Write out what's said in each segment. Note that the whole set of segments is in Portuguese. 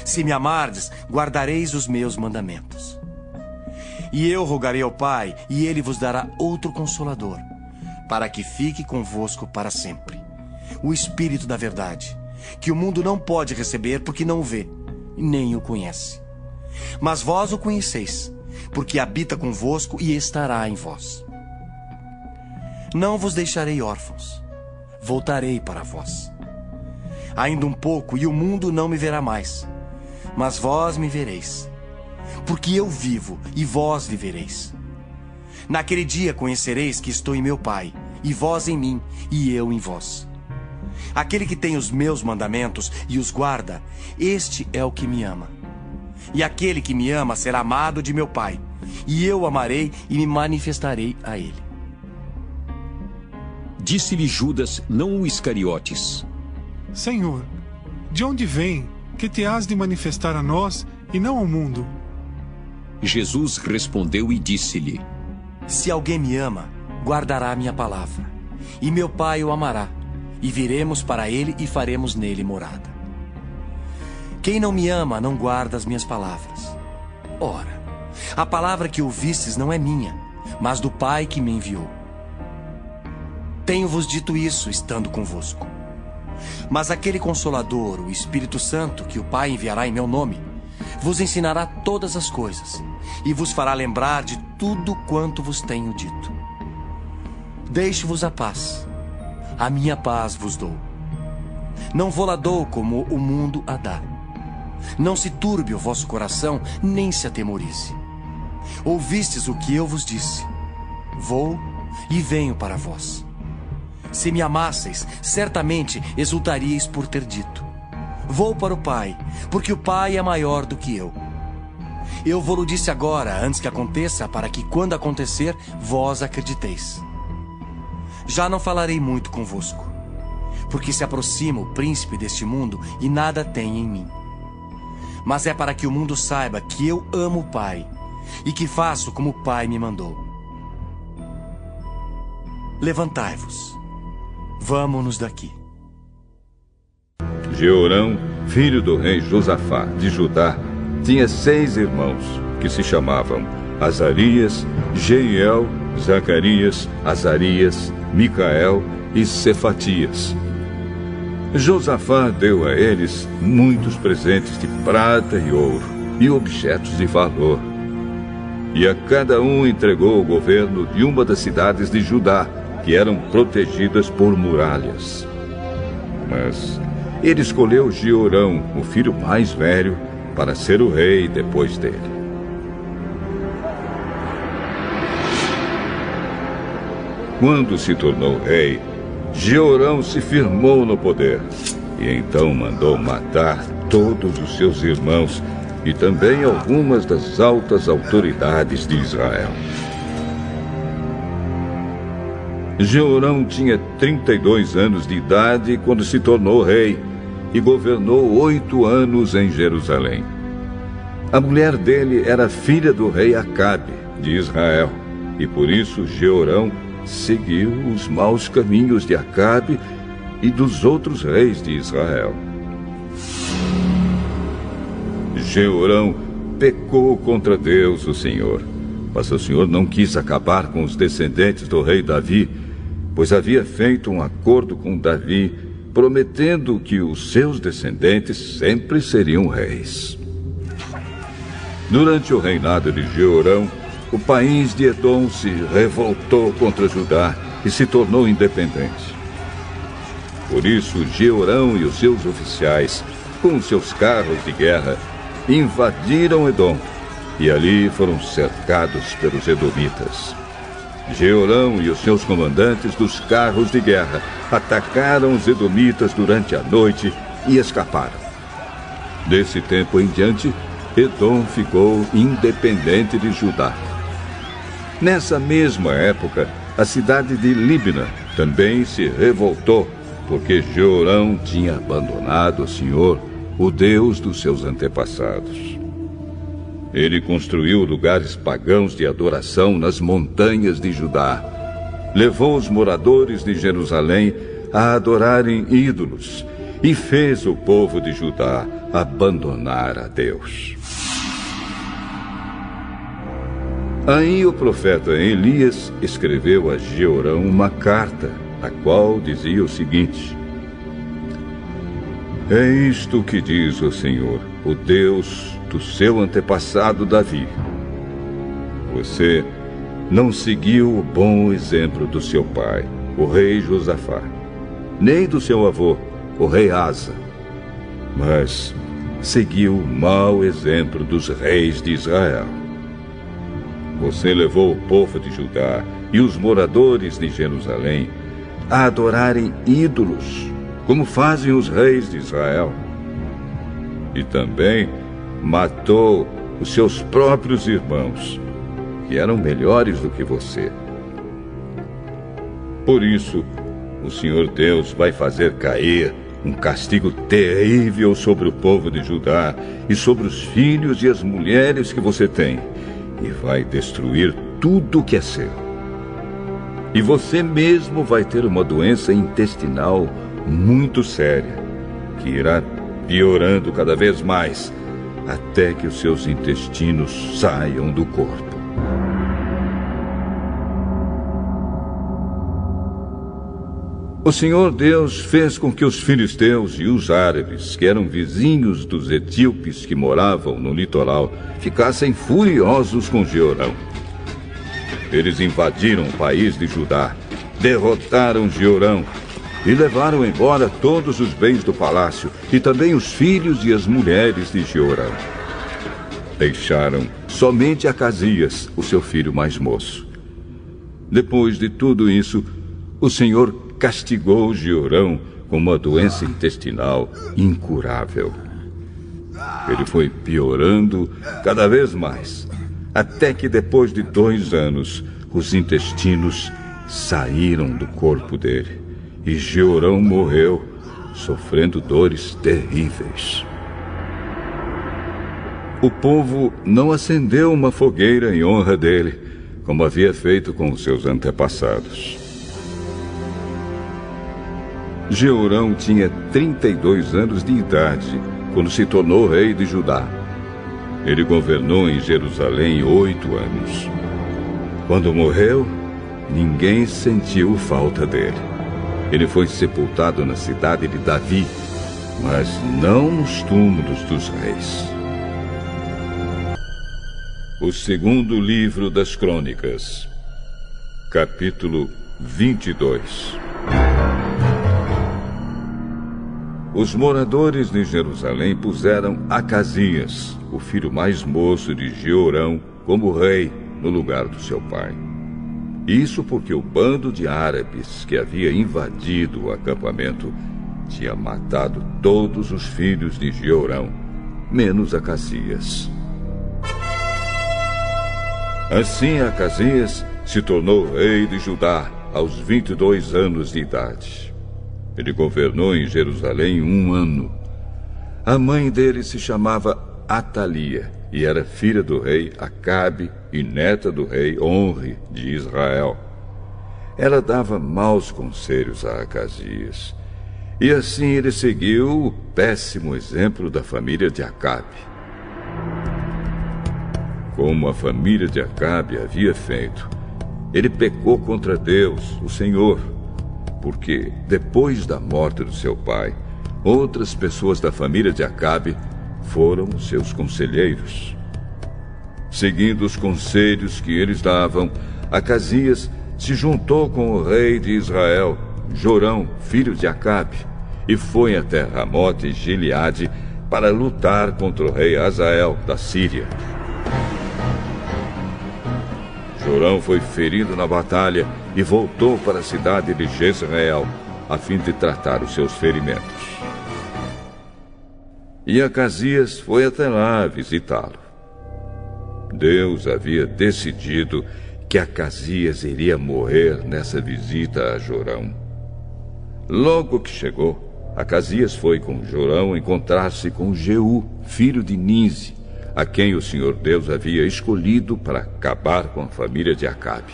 Se me amardes, guardareis os meus mandamentos. E eu rogarei ao Pai, e ele vos dará outro Consolador, para que fique convosco para sempre. O Espírito da verdade, que o mundo não pode receber porque não o vê, nem o conhece. Mas vós o conheceis, porque habita convosco e estará em vós. Não vos deixarei órfãos, voltarei para vós. Ainda um pouco e o mundo não me verá mais, mas vós me vereis, porque eu vivo e vós vivereis. Naquele dia conhecereis que estou em meu Pai, e vós em mim, e eu em vós. Aquele que tem os meus mandamentos e os guarda, este é o que me ama. E aquele que me ama será amado de meu Pai, e eu o amarei e me manifestarei a ele. Disse-lhe Judas, não o Iscariotes: Senhor, de onde vem que te has de manifestar a nós e não ao mundo? Jesus respondeu e disse-lhe: Se alguém me ama, guardará a minha palavra, e meu Pai o amará, e viremos para ele e faremos nele morada. Quem não me ama não guarda as minhas palavras. Ora, a palavra que ouvistes não é minha, mas do Pai que me enviou. Tenho-vos dito isso estando convosco. Mas aquele Consolador, o Espírito Santo, que o Pai enviará em meu nome, vos ensinará todas as coisas, e vos fará lembrar de tudo quanto vos tenho dito. Deixo-vos a paz. A minha paz vos dou. Não vou-la dou como o mundo a dá. Não se turbe o vosso coração, nem se atemorize. Ouvistes o que eu vos disse. Vou e venho para vós. Se me amasseis, certamente exultaríeis por ter dito: Vou para o Pai, porque o Pai é maior do que eu. Eu vou-lo disse agora, antes que aconteça, para que, quando acontecer, vós acrediteis. Já não falarei muito convosco, porque se aproxima o príncipe deste mundo e nada tem em mim. Mas é para que o mundo saiba que eu amo o Pai e que faço como o Pai me mandou. Levantai-vos. Vamo-nos daqui. Jeorão, filho do rei Josafá de Judá, tinha 6 irmãos, que se chamavam Azarias, Jeiel, Zacarias, Azarias, Micael e Cefatias. Josafá deu a eles muitos presentes de prata e ouro e objetos de valor. E a cada um entregou o governo de uma das cidades de Judá, que eram protegidas por muralhas. Mas ele escolheu Jeorão, o filho mais velho, para ser o rei depois dele. Quando se tornou rei, Jeorão se firmou no poder e então mandou matar todos os seus irmãos e também algumas das altas autoridades de Israel. Jeorão tinha 32 anos de idade quando se tornou rei e governou 8 anos em Jerusalém. A mulher dele era filha do rei Acabe, de Israel, e por isso Jeorão seguiu os maus caminhos de Acabe e dos outros reis de Israel. Jeorão pecou contra Deus, o Senhor, mas o Senhor não quis acabar com os descendentes do rei Davi, pois havia feito um acordo com Davi, prometendo que os seus descendentes sempre seriam reis. Durante o reinado de Jeorão, o país de Edom se revoltou contra Judá e se tornou independente. Por isso, Jeorão e os seus oficiais, com seus carros de guerra, invadiram Edom e ali foram cercados pelos edomitas. Jeorão e os seus comandantes dos carros de guerra atacaram os edomitas durante a noite e escaparam. Desse tempo em diante, Edom ficou independente de Judá. Nessa mesma época, a cidade de Líbna também se revoltou, porque Jeorão tinha abandonado o Senhor, o Deus dos seus antepassados. Ele construiu lugares pagãos de adoração nas montanhas de Judá. Levou os moradores de Jerusalém a adorarem ídolos e fez o povo de Judá abandonar a Deus. Aí o profeta Elias escreveu a Jeorão uma carta, a qual dizia o seguinte: É isto que diz o Senhor, o Deus do seu antepassado Davi. Você não seguiu o bom exemplo do seu pai, o rei Josafá, nem do seu avô, o rei Asa, mas seguiu o mau exemplo dos reis de Israel. Você levou o povo de Judá e os moradores de Jerusalém a adorarem ídolos, como fazem os reis de Israel. E também matou os seus próprios irmãos, que eram melhores do que você. Por isso, o Senhor Deus vai fazer cair um castigo terrível sobre o povo de Judá e sobre os filhos e as mulheres que você tem, e vai destruir tudo que é seu. E você mesmo vai ter uma doença intestinal muito séria, que irá piorando cada vez mais, até que os seus intestinos saiam do corpo. O Senhor Deus fez com que os filisteus e os árabes, que eram vizinhos dos etíopes que moravam no litoral, ficassem furiosos com Jeorão. Eles invadiram o país de Judá, derrotaram Jeorão e levaram embora todos os bens do palácio e também os filhos e as mulheres de Jeorão. Deixaram somente Acasias, o seu filho mais moço. Depois de tudo isso, o Senhor castigou Jeorão com uma doença intestinal incurável. Ele foi piorando cada vez mais, até que depois de 2 anos, os intestinos saíram do corpo dele e Jeorão morreu, sofrendo dores terríveis. O povo não acendeu uma fogueira em honra dele, como havia feito com os seus antepassados. Jeorão tinha 32 anos de idade quando se tornou rei de Judá. Ele governou em Jerusalém 8 anos. Quando morreu, ninguém sentiu falta dele. Ele foi sepultado na cidade de Davi, mas não nos túmulos dos reis. O segundo livro das Crônicas, capítulo 22. Os moradores de Jerusalém puseram Acasias, o filho mais moço de Jeorão, como rei no lugar do seu pai. Isso porque o bando de árabes que havia invadido o acampamento tinha matado todos os filhos de Jeorão, menos Acasias. Assim Acasias se tornou rei de Judá aos 22 anos de idade. Ele governou em Jerusalém 1 ano. A mãe dele se chamava Atalia e era filha do rei Acabe e neta do rei Onri de Israel. Ela dava maus conselhos a Acasias, e assim ele seguiu o péssimo exemplo da família de Acabe. Como a família de Acabe havia feito, ele pecou contra Deus, o Senhor, porque, depois da morte do seu pai, outras pessoas da família de Acabe foram seus conselheiros. Seguindo os conselhos que eles davam, Acasias se juntou com o rei de Israel, Jorão, filho de Acabe, e foi até Ramote e Gileade para lutar contra o rei Hazael, da Síria. Jorão foi ferido na batalha e voltou para a cidade de Jezreel, a fim de tratar os seus ferimentos. E Acasias foi até lá visitá-lo. Deus havia decidido que Acasias iria morrer nessa visita a Jorão. Logo que chegou, Acasias foi com Jorão encontrar-se com Jeú, filho de Ninzi, a quem o Senhor Deus havia escolhido para acabar com a família de Acabe.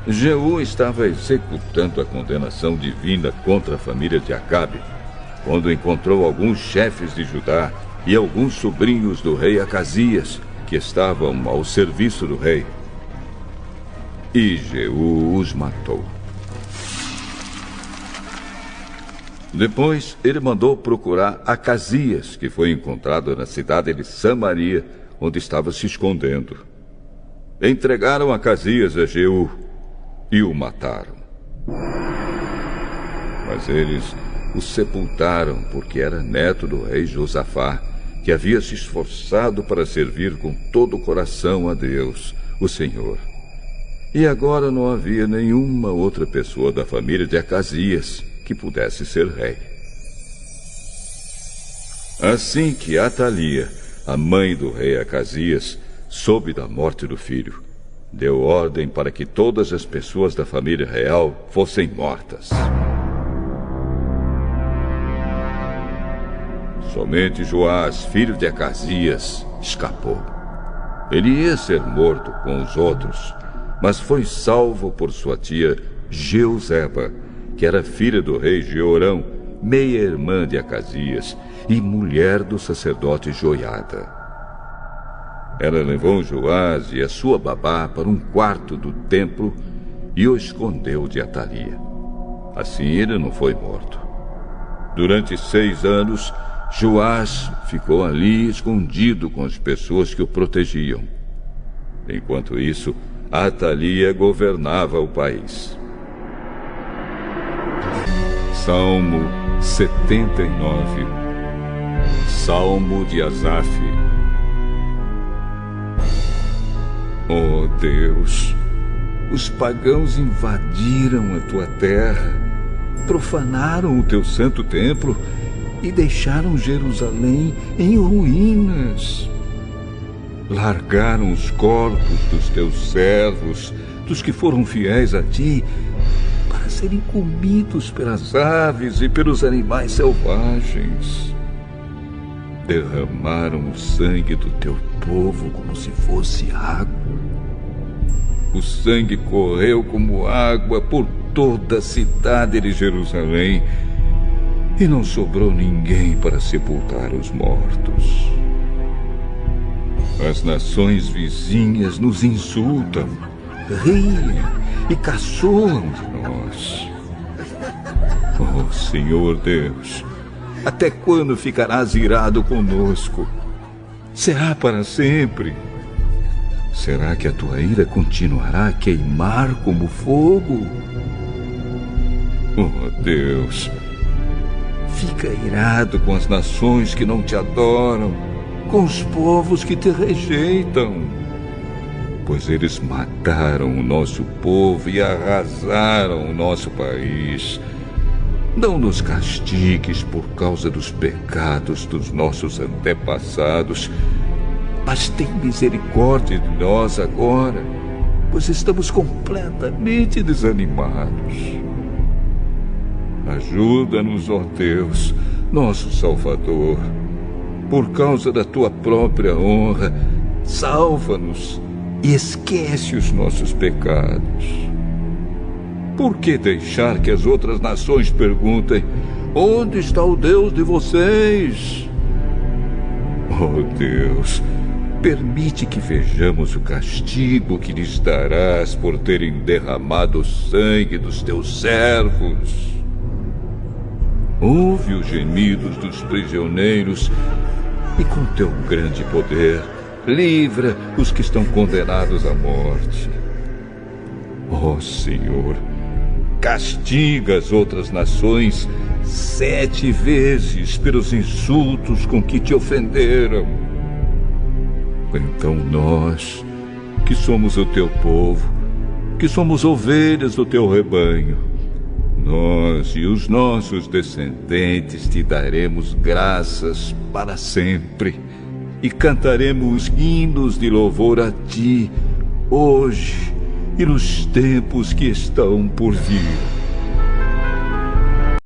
Jeú estava executando a condenação divina contra a família de Acabe, quando encontrou alguns chefes de Judá e alguns sobrinhos do rei Acasias, que estavam ao serviço do rei. E Jeú os matou. Depois, ele mandou procurar Acasias, que foi encontrado na cidade de Samaria, onde estava se escondendo. Entregaram Acasias a Jeú e o mataram. Mas eles o sepultaram porque era neto do rei Josafá, que havia se esforçado para servir com todo o coração a Deus, o Senhor. E agora não havia nenhuma outra pessoa da família de Acasias que pudesse ser rei. Assim que Atalia, a mãe do rei Acasias, soube da morte do filho, deu ordem para que todas as pessoas da família real fossem mortas. Somente Joás, filho de Acasias, escapou. Ele ia ser morto com os outros, mas foi salvo por sua tia Jeuzeba, que era filha do rei Jeorão, meia-irmã de Acasias e mulher do sacerdote Joiada. Ela levou Joás e a sua babá para um quarto do templo e o escondeu de Atalia. Assim ele não foi morto. Durante 6 anos, Joás ficou ali escondido com as pessoas que o protegiam. Enquanto isso, Atalia governava o país. Salmo 79. Salmo de Asaf. Oh Deus, os pagãos invadiram a tua terra, profanaram o teu santo templo e deixaram Jerusalém em ruínas. Largaram os corpos dos teus servos, dos que foram fiéis a ti, para serem comidos pelas aves e pelos animais selvagens. Derramaram o sangue do teu povo como se fosse água. O sangue correu como água por toda a cidade de Jerusalém, e não sobrou ninguém para sepultar os mortos. As nações vizinhas nos insultam, riem e caçoam de nós. Oh, Senhor Deus, até quando ficarás irado conosco? Será para sempre? Será que a tua ira continuará a queimar como fogo? Oh, Deus, fica irado com as nações que não te adoram, com os povos que te rejeitam. Pois eles mataram o nosso povo e arrasaram o nosso país. Não nos castigues por causa dos pecados dos nossos antepassados, mas tem misericórdia de nós agora, pois estamos completamente desanimados. Ajuda-nos, ó Deus, nosso Salvador. Por causa da tua própria honra, salva-nos e esquece os nossos pecados. Por que deixar que as outras nações perguntem: onde está o Deus de vocês? Oh Deus, permite que vejamos o castigo que lhes darás por terem derramado o sangue dos teus servos. Ouve os gemidos dos prisioneiros e, com teu grande poder, livra os que estão condenados à morte. Ó Senhor, castiga as outras nações 7 vezes pelos insultos com que te ofenderam. Então nós, que somos o teu povo, que somos ovelhas do teu rebanho, nós e os nossos descendentes te daremos graças para sempre e cantaremos hinos de louvor a ti, hoje e nos tempos que estão por vir.